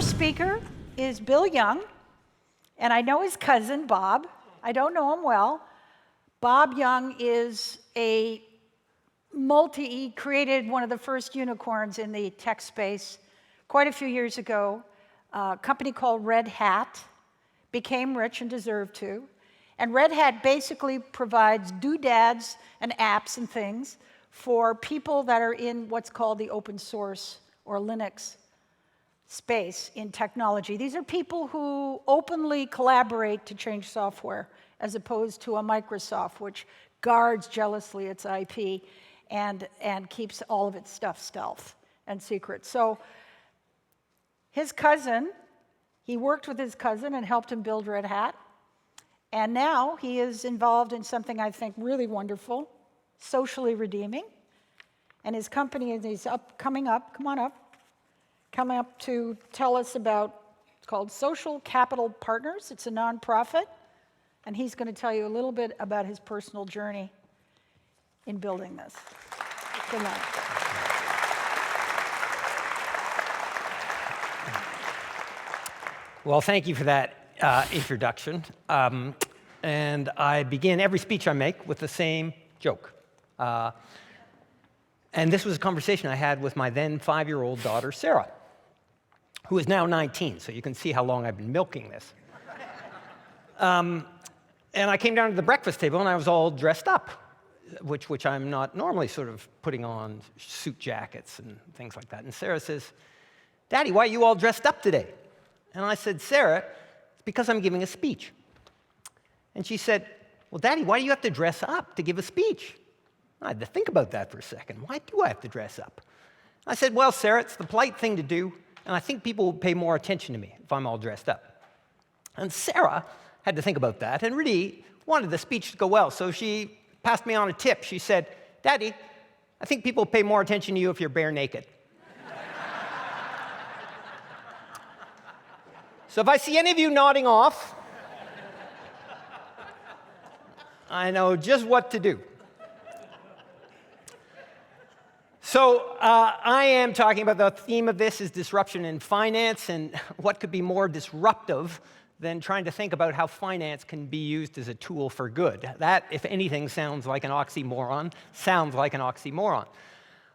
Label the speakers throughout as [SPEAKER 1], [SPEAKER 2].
[SPEAKER 1] first speaker is Bill Young, and I know his cousin, Bob. I don't know him well. Bob Young is created one of the first unicorns in the tech space quite a few years ago. A company called Red Hat became rich and deserved to. And Red Hat basically provides doodads and apps and things for people that are in what's called the open source or Linux space in technology. These are people who openly collaborate to change software, as opposed to a Microsoft, which guards jealously its IP and keeps all of its stuff stealth and secret. So his cousin, he worked with his cousin and helped him build Red Hat. And now he is involved in something I think really wonderful, socially redeeming. And his company is coming up to tell us about, it's called Social Capital Partners. It's a nonprofit. And he's going to tell you a little bit about his personal journey in building this. Good luck.
[SPEAKER 2] Well, thank you for that introduction. And I begin every speech I make with the same joke. And this was a conversation I had with my then 5-year-old daughter, Sarah, who is now 19, so you can see how long I've been milking this. And I came down to the breakfast table, and I was all dressed up, which I'm not normally sort of putting on suit jackets and things like that. And Sarah says, "Daddy, why are you all dressed up today?" And I said, "Sarah, it's because I'm giving a speech." And she said, "Well, Daddy, why do you have to dress up to give a speech?" I had to think about that for a second. Why do I have to dress up? I said, "Well, Sarah, it's the polite thing to do, and I think people will pay more attention to me if I'm all dressed up." And Sarah had to think about that and really wanted the speech to go well. So she passed me on a tip. She said, "Daddy, I think people pay more attention to you if you're bare naked." So if I see any of you nodding off, I know just what to do. So I am talking about the theme of this is disruption in finance, and what could be more disruptive than trying to think about how finance can be used as a tool for good. That, if anything, sounds like an oxymoron.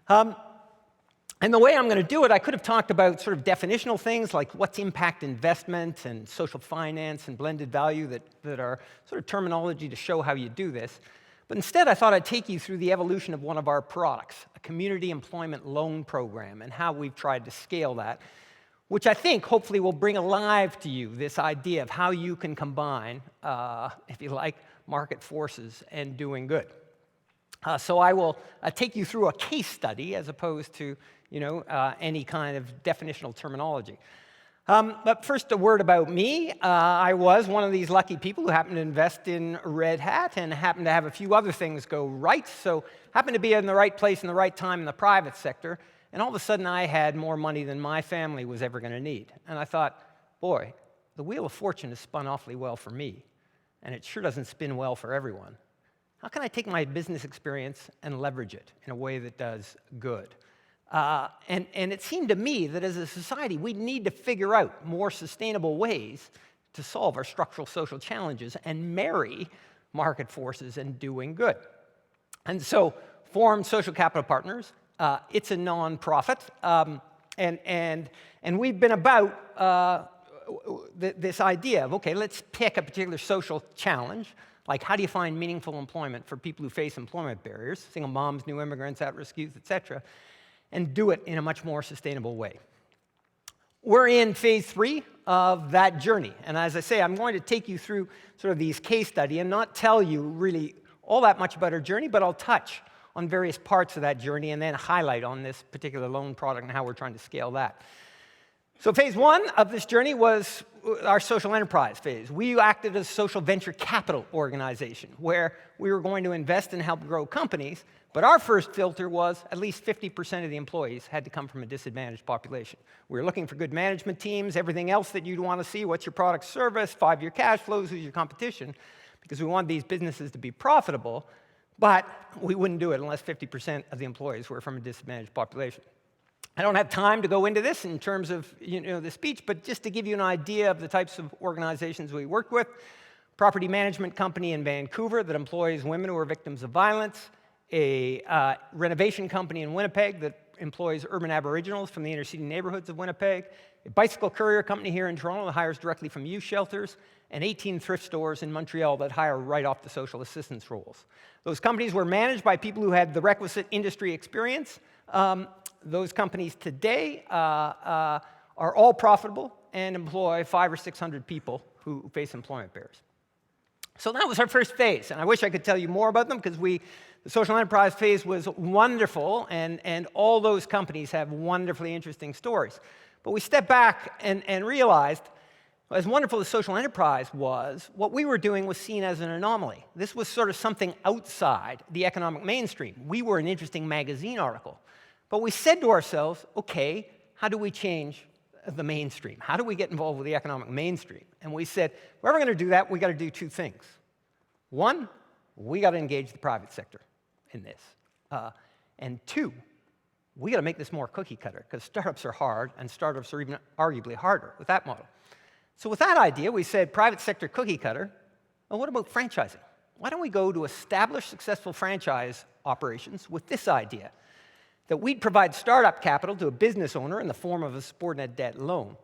[SPEAKER 2] And the way I'm going to do it, I could have talked about sort of definitional things like what's impact investment and social finance and blended value that are sort of terminology to show how you do this. But instead, I thought I'd take you through the evolution of one of our products, a community employment loan program, and how we've tried to scale that, which I think hopefully will bring alive to you this idea of how you can combine, if you like, market forces and doing good. So I will take you through a case study as opposed to any kind of definitional terminology. But first, a word about me. I was one of these lucky people who happened to invest in Red Hat and happened to have a few other things go right. So happened to be in the right place in the right time in the private sector. And all of a sudden, I had more money than my family was ever going to need. And I thought, boy, the wheel of fortune has spun awfully well for me. And it sure doesn't spin well for everyone. How can I take my business experience and leverage it in a way that does good? And it seemed to me that as a society, we need to figure out more sustainable ways to solve our structural social challenges and marry market forces and doing good. And so formed Social Capital Partners. It's a nonprofit, and we've been about this idea of, okay, let's pick a particular social challenge, like how do you find meaningful employment for people who face employment barriers, single moms, new immigrants, at-risk youth, et cetera, and do it in a much more sustainable way. We're in phase 3 of that journey, and as I say, I'm going to take you through sort of these case study and not tell you really all that much about our journey, but I'll touch on various parts of that journey and then highlight on this particular loan product and how we're trying to scale that. So phase 1 of this journey was our social enterprise phase. We acted as a social venture capital organization where we were going to invest and help grow companies, but our first filter was at least 50% of the employees had to come from a disadvantaged population. We were looking for good management teams, everything else that you'd want to see, what's your product service, 5-year cash flows, who's your competition, because we want these businesses to be profitable, but we wouldn't do it unless 50% of the employees were from a disadvantaged population. I don't have time to go into this in terms of the speech, but just to give you an idea of the types of organizations we work with. Property management company in Vancouver that employs women who are victims of violence, a renovation company in Winnipeg that employs urban aboriginals from the inner city neighborhoods of Winnipeg, a bicycle courier company here in Toronto that hires directly from youth shelters, and 18 thrift stores in Montreal that hire right off the social assistance rolls. Those companies were managed by people who had the requisite industry experience. Those companies today are all profitable and employ 500 or 600 people who face employment barriers. So that was our first phase, and I wish I could tell you more about them because the social enterprise phase was wonderful, and all those companies have wonderfully interesting stories. But we stepped back and realized, as wonderful as social enterprise was, what we were doing was seen as an anomaly. This was sort of something outside the economic mainstream. We were an interesting magazine article. But we said to ourselves, okay, how do we change the mainstream? How do we get involved with the economic mainstream? And we said, if we're going to do that, we got to do two things. One, we got to engage the private sector in this. And two, we got to make this more cookie cutter, because startups are hard, and startups are even arguably harder with that model. So with that idea, we said, private sector cookie cutter, well, what about franchising? Why don't we go to established successful franchise operations with this idea, that we'd provide startup capital to a business owner in the form of a subordinate debt loan.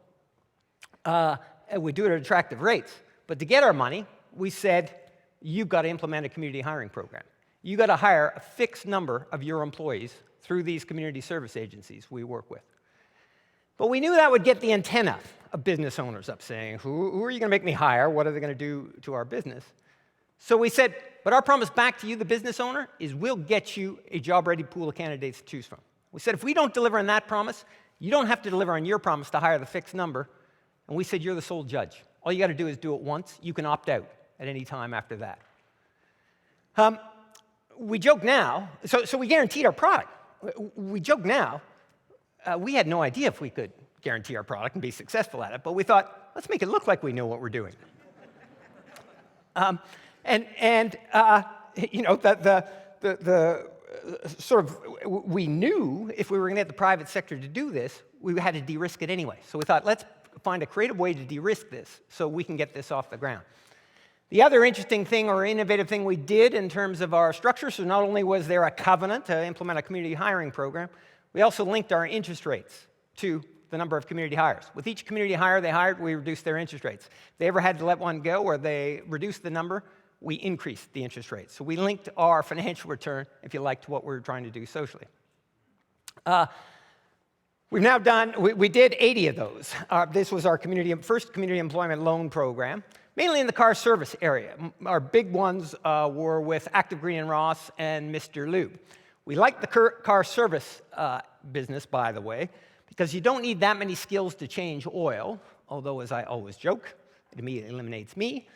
[SPEAKER 2] And we'd do it at attractive rates. But to get our money, we said, you've got to implement a community hiring program. You've got to hire a fixed number of your employees through these community service agencies we work with. But we knew that would get the antenna of business owners up, saying, who are you going to make me hire? What are they going to do to our business? So we said, but our promise back to you, the business owner, is we'll get you a job-ready pool of candidates to choose from. We said, if we don't deliver on that promise, you don't have to deliver on your promise to hire the fixed number. And we said, you're the sole judge. All you got to do is do it once. You can opt out at any time after that. We joke now, so we guaranteed our product. We joke now, we had no idea if we could guarantee our product and be successful at it, but we thought, let's make it look like we know what we're doing. We knew if we were going to get the private sector to do this, we had to de-risk it anyway. So we thought, let's find a creative way to de-risk this so we can get this off the ground. The other interesting thing or innovative thing we did in terms of our structure, so not only was there a covenant to implement a community hiring program, we also linked our interest rates to the number of community hires. With each community hire they hired, we reduced their interest rates. If they ever had to let one go or they reduced the number, we increased the interest rate. So we linked our financial return, if you like, to what we were trying to do socially. We've now done, we did 80 of those. This was our first community employment loan program, mainly in the car service area. Our big ones were with Active Green and Ross and Mr. Lube. We liked the car service business, by the way, because you don't need that many skills to change oil, although, as I always joke, it immediately eliminates me.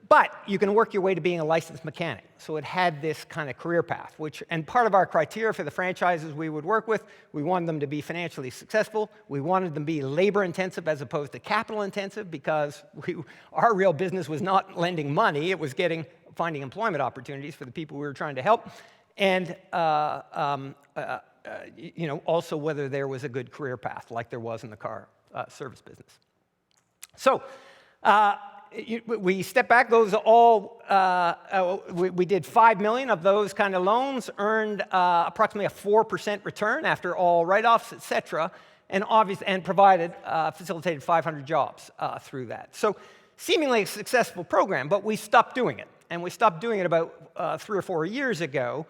[SPEAKER 2] But you can work your way to being a licensed mechanic. So it had this kind of career path, and part of our criteria for the franchises we would work with, we wanted them to be financially successful. We wanted them to be labor-intensive as opposed to capital-intensive, because our real business was not lending money. It was finding employment opportunities for the people we were trying to help. And also whether there was a good career path, like there was in the car service business. So we stepped back. Those all we did 5 million of those kind of loans, earned approximately a 4% return after all write-offs, et cetera, and facilitated 500 jobs through that. So seemingly a successful program, but we stopped doing it, and we stopped doing it about 3 or 4 years ago.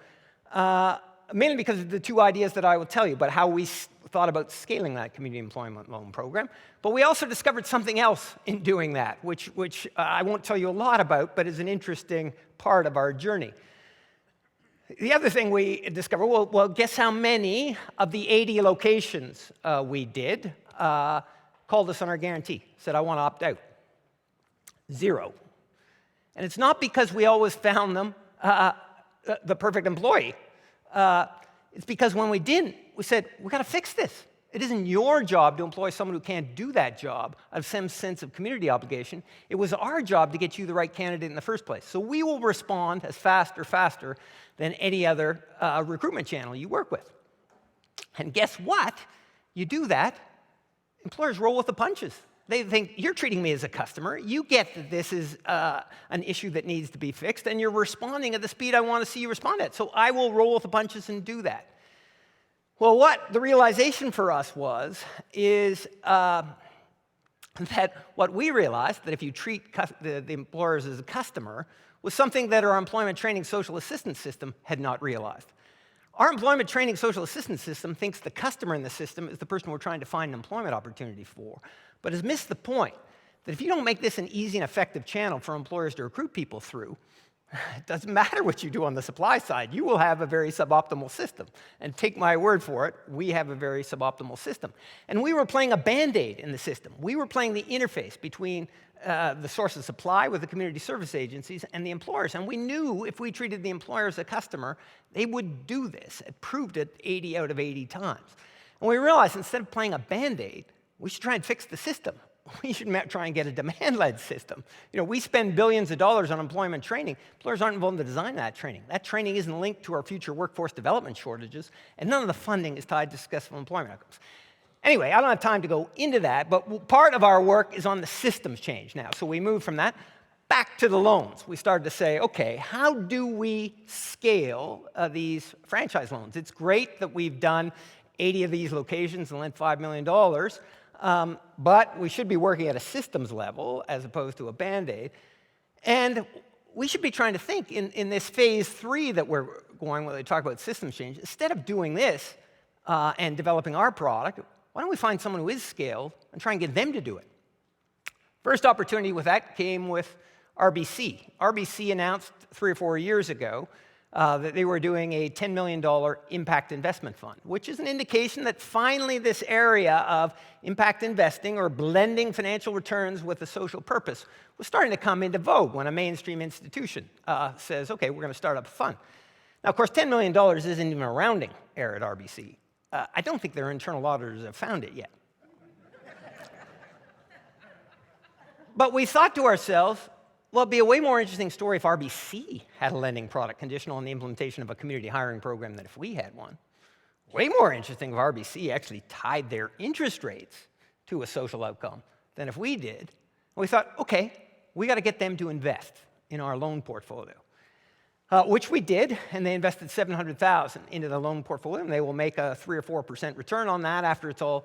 [SPEAKER 2] Mainly because of the two ideas that I will tell you about how we thought about scaling that community employment loan program. But we also discovered something else in doing that, which I won't tell you a lot about, but is an interesting part of our journey. The other thing we discovered, well, guess how many of the 80 locations we did called us on our guarantee, said, I want to opt out? 0. And it's not because we always found them the perfect employee. It's because when we didn't, we said, we've got to fix this. It isn't your job to employ someone who can't do that job out of some sense of community obligation. It was our job to get you the right candidate in the first place. So we will respond as fast or faster than any other recruitment channel you work with. And guess what? you do that, employers roll with the punches. They think, you're treating me as a customer. You get that this is an issue that needs to be fixed, and you're responding at the speed I want to see you respond at. So I will roll with the punches and do that. Well, what the realization for us is that what we realized, that if you treat the employers as a customer, was something that our employment training social assistance system had not realized. Our employment training social assistance system thinks the customer in the system is the person we're trying to find an employment opportunity for, but has missed the point that if you don't make this an easy and effective channel for employers to recruit people through, it doesn't matter what you do on the supply side, you will have a very suboptimal system. And take my word for it, we have a very suboptimal system. And we were playing a Band-Aid in the system. We were playing the interface between the source of supply with the community service agencies and the employers. And we knew if we treated the employer as a customer, they would do this. It proved it 80 out of 80 times. And we realized instead of playing a Band-Aid, we should try and fix the system. We should try and get a demand-led system. We spend billions of dollars on employment training. Employers aren't involved in the design of that training. That training isn't linked to our future workforce development shortages, and none of the funding is tied to successful employment outcomes. Anyway, I don't have time to go into that, but part of our work is on the systems change now. So we moved from that back to the loans. We started to say, okay, how do we scale these franchise loans? It's great that we've done 80 of these locations and lent $5 million, but we should be working at a systems level as opposed to a Band-Aid. And we should be trying to think in this phase 3 that we're going when they talk about systems change, instead of doing this and developing our product, why don't we find someone who is scaled and try and get them to do it? First opportunity with that came with RBC. RBC announced 3 or 4 years ago that they were doing a $10 million impact investment fund, which is an indication that finally this area of impact investing or blending financial returns with a social purpose was starting to come into vogue when a mainstream institution says, okay, we're going to start up a fund. Now, of course, $10 million isn't even a rounding error at RBC. I don't think their internal auditors have found it yet. But we thought to ourselves, well, it'd be a way more interesting story if RBC had a lending product conditional on the implementation of a community hiring program than if we had one. Way more interesting if RBC actually tied their interest rates to a social outcome than if we did. And we thought, okay, we got to get them to invest in our loan portfolio, which we did, and they invested $700,000 into the loan portfolio, and they will make a 3 or 4% return on that after it's all,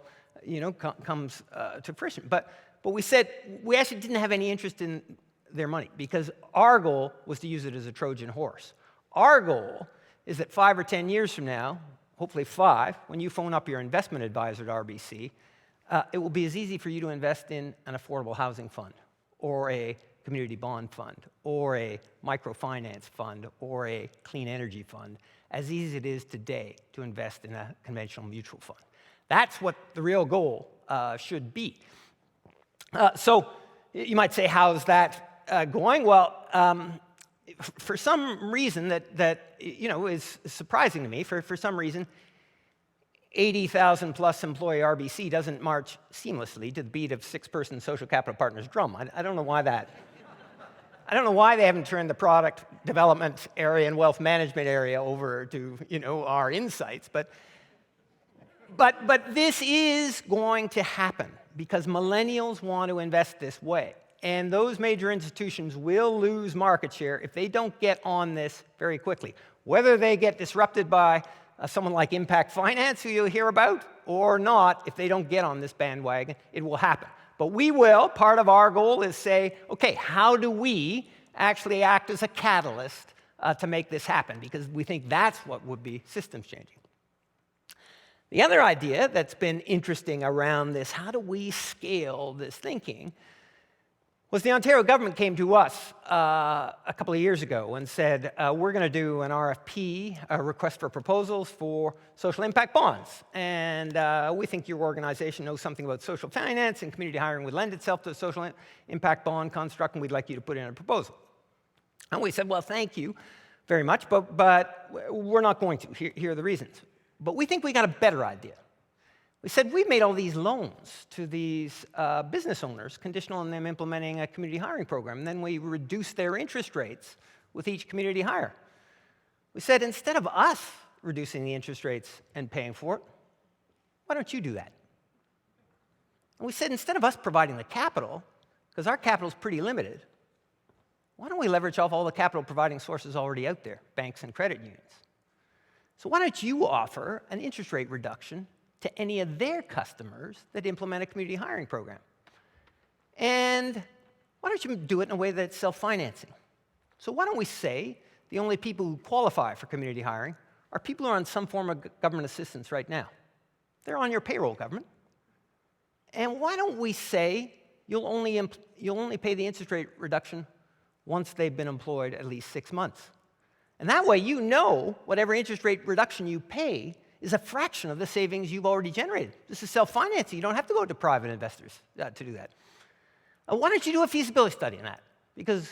[SPEAKER 2] comes to fruition. But we said we actually didn't have any interest in their money because our goal was to use it as a Trojan horse. Our goal is that 5 or 10 years from now, hopefully 5, when you phone up your investment advisor at RBC, it will be as easy for you to invest in an affordable housing fund or a community bond fund or a microfinance fund or a clean energy fund as easy as it is today to invest in a conventional mutual fund. That's what the real goal should be. So you might say, how's that going? Well, for some reason that is surprising to me, for some reason, 80,000 plus employee RBC doesn't march seamlessly to the beat of 6-person social capital partners drum. I don't know why that. I don't know why they haven't turned the product development area and wealth management area over to our insights, but this is going to happen because millennials want to invest this way. And those major institutions will lose market share if they don't get on this very quickly. Whether they get disrupted by someone like Impact Finance, who you'll hear about, or not, if they don't get on this bandwagon, it will happen. But we will. Part of our goal is say, okay, how do we actually act as a catalyst to make this happen? Because we think that's what would be systems changing. The other idea that's been interesting around this, how do we scale this thinking, was the Ontario government came to us a couple of years ago and said, we're going to do an RFP, a request for proposals for social impact bonds. And we think your organization knows something about social finance and community hiring would lend itself to a social impact bond construct, and we'd like you to put in a proposal. And we said, well, thank you very much, but we're not going to. Here are the reasons. But we think we got a better idea. We said we've made all these loans to these business owners conditional on them implementing a community hiring program, and then we reduce their interest rates with each community hire. We said instead of us reducing the interest rates and paying for it, why don't you do that? And we said, instead of us providing the capital, because our capital is pretty limited, why don't we leverage off all the capital providing sources already out there, banks and credit unions? So why don't you offer an interest rate reduction to any of their customers that implement a community hiring program? And why don't you do it in a way that's self-financing? So why don't we say the only people who qualify for community hiring are people who are on some form of government assistance right now? They're on your payroll, government. And why don't we say you'll only pay the interest rate reduction once they've been employed at least 6 months? And that way you know whatever interest rate reduction you pay is a fraction of the savings you've already generated. This is self-financing. You don't have to go to private investors to do that. Why don't you do a feasibility study on that? Because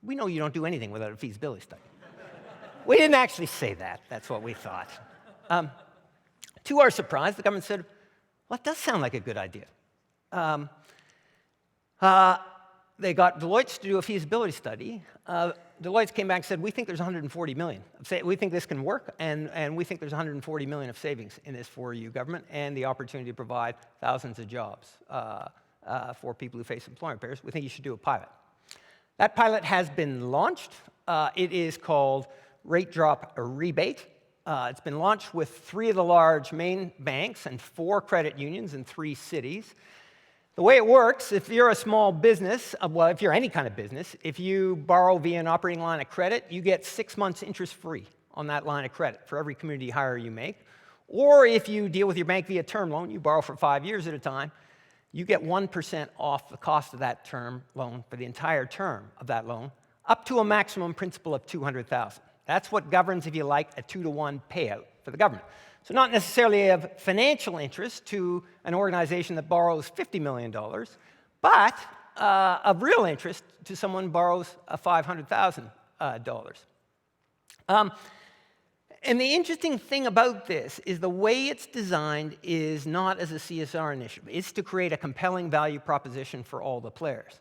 [SPEAKER 2] we know you don't do anything without a feasibility study. We didn't actually say that. That's what we thought. To our surprise, the government said, well, that does sound like a good idea. They got Deloitte to do a feasibility study. Deloitte came back and said, we think there's 140 million. We think this can work, and we think there's 140 million of savings in this for you, government, and the opportunity to provide thousands of jobs for people who face employment barriers. We think you should do a pilot. That pilot has been launched. It is called Rate Drop Rebate. It's been launched with 3 of the large main banks and 4 credit unions in 3 cities. The way it works, if you're a small business, well, if you're any kind of business, if you borrow via an operating line of credit, you get 6 months interest-free on that line of credit for every community hire you make. Or if you deal with your bank via term loan, you borrow for 5 years at a time, you get 1% off the cost of that term loan for the entire term of that loan, up to a maximum principal of $200,000. That's what governs, if you like, a 2-to-1 payout for the government. So not necessarily of financial interest to an organization that borrows $50 million, but of real interest to someone who borrows $500,000. And the interesting thing about this is the way it's designed is not as a CSR initiative. It's to create a compelling value proposition for all the players.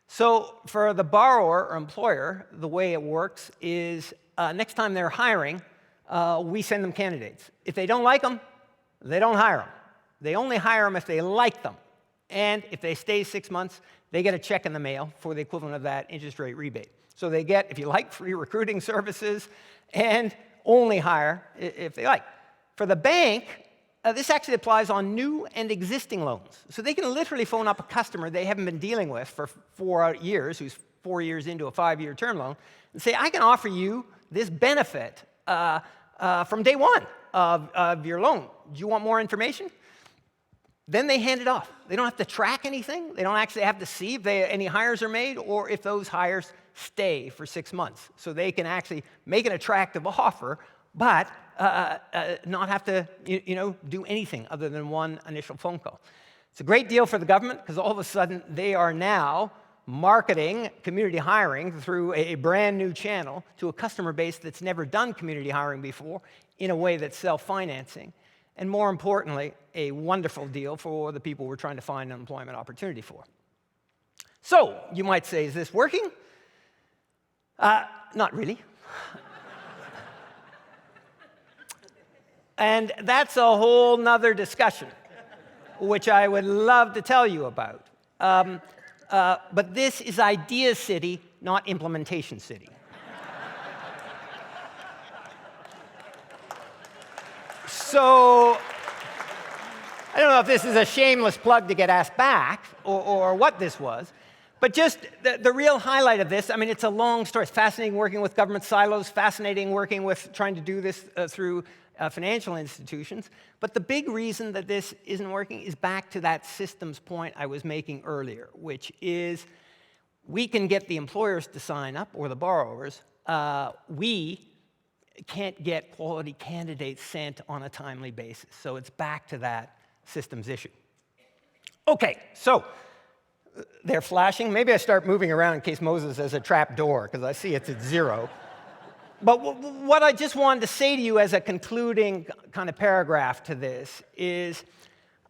[SPEAKER 2] So for the borrower or employer, the way it works is next time they're hiring, we send them candidates. If they don't like them, they don't hire them. They only hire them if they like them. And if they stay 6 months, they get a check in the mail for the equivalent of that interest rate rebate. So they get, if you like, free recruiting services and only hire if they like. For the bank, this actually applies on new and existing loans. So they can literally phone up a customer they haven't been dealing with for 4 years, who's 4 years into a 5-year term loan, and say, I can offer you this benefit from day one of your loan. Do you want more information? Then they hand it off. They don't have to track anything. They don't actually have to see if any hires are made or if those hires stay for 6 months. So they can actually make an attractive offer, but not have to do anything other than one initial phone call. It's a great deal for the government because all of a sudden they are now marketing community hiring through a brand new channel to a customer base that's never done community hiring before in a way that's self-financing. And more importantly, a wonderful deal for the people we're trying to find an employment opportunity for. So, you might say, is this working? Not really. And that's a whole nother discussion, which I would love to tell you about. But this is IdeaCity, not Implementation City. So, I don't know if this is a shameless plug to get asked back or what this was, but just the real highlight of this, I mean, it's a long story. It's fascinating working with government silos, fascinating working with trying to do this through financial institutions. But the big reason that this isn't working is back to that systems point I was making earlier, which is we can get the employers to sign up or the borrowers. We can't get quality candidates sent on a timely basis. So it's back to that systems issue. Okay, so they're flashing. Maybe I start moving around in case Moses has a trap door, because I see it's at 0. But what I just wanted to say to you as a concluding kind of paragraph to this is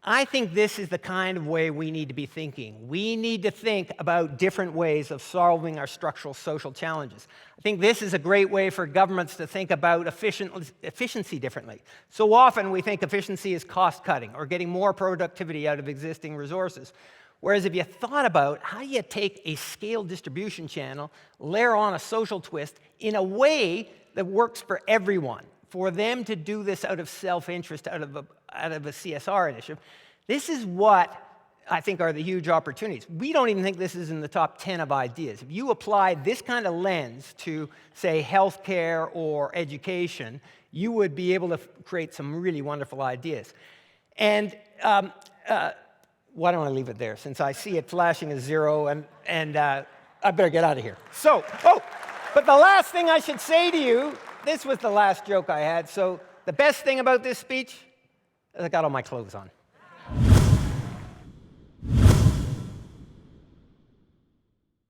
[SPEAKER 2] I think this is the kind of way we need to be thinking. We need to think about different ways of solving our structural social challenges. I think this is a great way for governments to think about efficiency differently. So often we think efficiency is cost cutting or getting more productivity out of existing resources. Whereas if you thought about how do you take a scaled distribution channel, layer on a social twist in a way that works for everyone, for them to do this out of self-interest, out of a CSR initiative, this is what I think are the huge opportunities. We don't even think this is in the top 10 of ideas. If you apply this kind of lens to, say, healthcare or education, you would be able to create some really wonderful ideas. And why don't I leave it there, since I see it flashing as 0, and I better get out of here. So, but the last thing I should say to you, this was the last joke I had, so the best thing about this speech is I got all my clothes on.